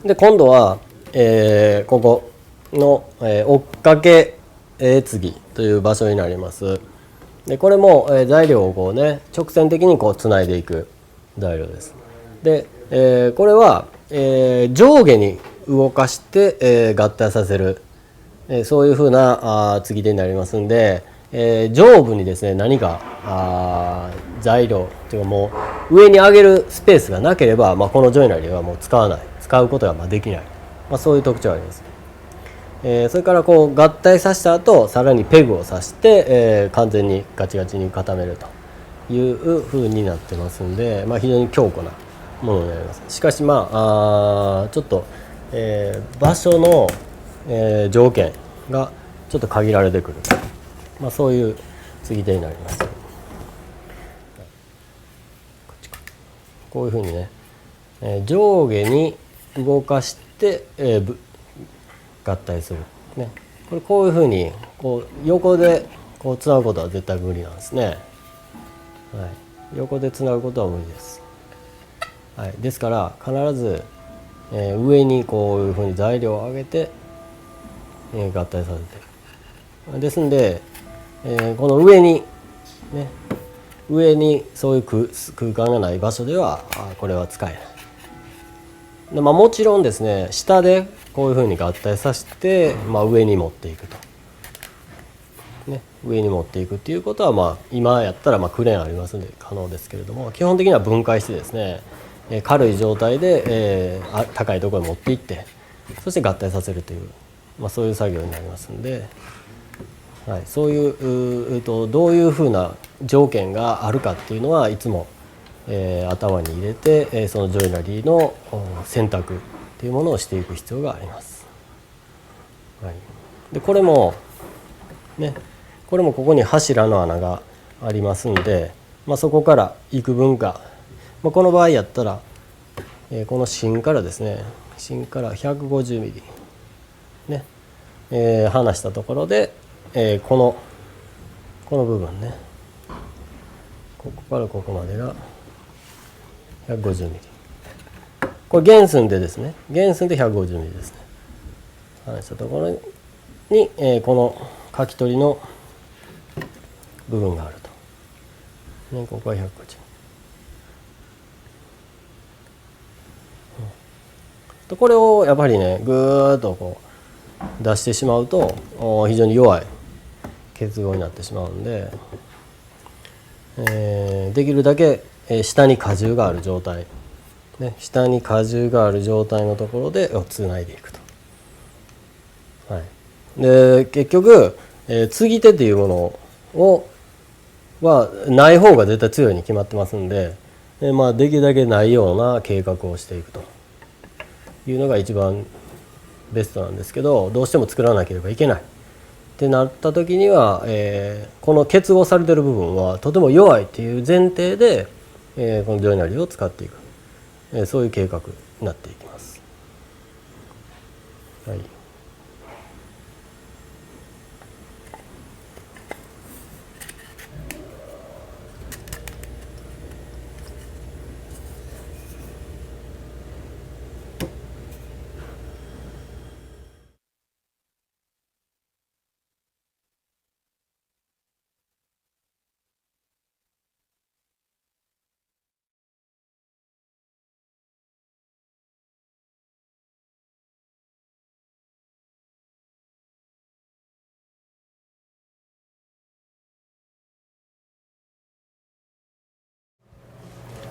で今度は、ここの、追っかけ継ぎという場所になります。でこれも、材料をこうね直線的にこうつないでいく材料です。で、これは、上下に動かして、合体させる、そういうふうな継ぎ手になりますんで、上部にですね何か材料というかもう上に上げるスペースがなければ、このジョイナリーはもう使うことができない、そういう特徴があります。それからこう合体させた後さらにペグを刺して、完全にガチガチに固めるという風になってますんで、非常に強固なものになります。しかしちょっと、場所の、条件がちょっと限られてくる、そういう継ぎ手になります。こういうふうにね、上下に動かして、合体する、ね、こういうふうにこう横でこうつなぐことは絶対無理なんですね。はい、横でつなぐことは無理です。はい、ですから必ず、上にこういうふうに材料を上げて、合体させてる。ですんで、この上にそういう空間がない場所ではこれは使えない。でもちろんですね下でこういうふうに合体させて、上に持っていくと、上に持っていくっていうことは、今やったらクレーンありますので可能ですけれども、基本的には分解してですね、軽い状態で、高いところに持っていってそして合体させるという、そういう作業になりますので、はい、そういう、どういうふうな条件があるかっていうのはいつも、頭に入れて、そのジョイナリーの選択っていうものをしていく必要があります。はい、でこれもここに柱の穴がありますんで、そこから幾分か、この場合やったら、この芯からですね芯から150ミリね、離したところで、この部分ねここからここまでが150ミリ、これ原寸でですね原寸で150ミリですね。離したところに、このかき取りの部分があると、ここは150、これをやっぱりねぐーっとこう出してしまうと非常に弱い結合になってしまうんで、できるだけ下に荷重がある状態、下に荷重がある状態のところでつないでいくと。はい、で結局、継ぎ手っていうものはない方が絶対強いに決まってますんで、できるだけないような計画をしていくというのが一番ベストなんですけど、どうしても作らなければいけないってなった時には、この結合されてる部分はとても弱いっていう前提で、このジョイナリーを使っていく、そういう計画になっていきます。はい。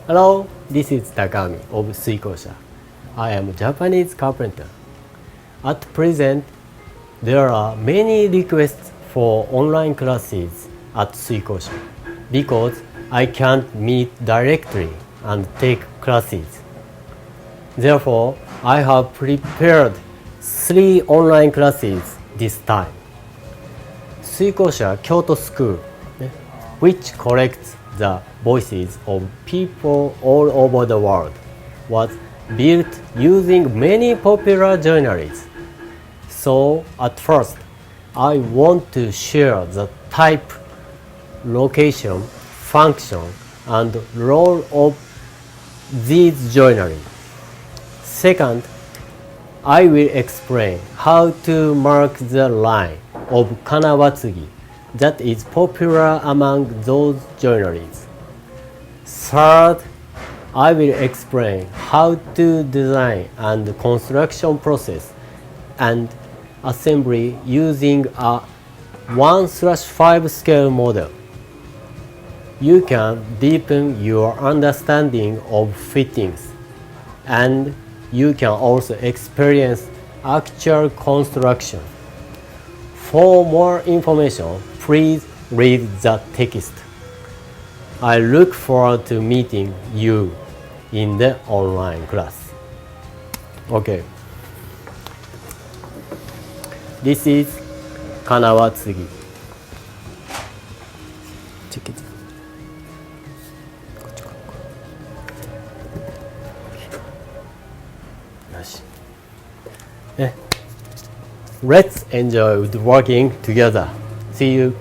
Hello, this is Takami of Suikosha. I am a Japanese carpenter. At present, there are many requests for online classes at Suikosha because I can't meet directly and take classes. Therefore, I have prepared 3 online classes this time. Suikosha Kyoto School, which collects the voices of people all over the world, was built using many popular journalists. So at first, I want to share the type, location, function, and role of these journalists. Second, I will explain how to mark the line of Kanawatsugi that is popular among those journalists. Third, I will explain how to design and construction process and assembly using a 1/5 scale model. You can deepen your understanding of fittings, and you can also experience actual construction. For more information, please read the text. I look forward to meeting you in the online class. Okay. This is Kanawatsugi. Let's enjoy working together. See you.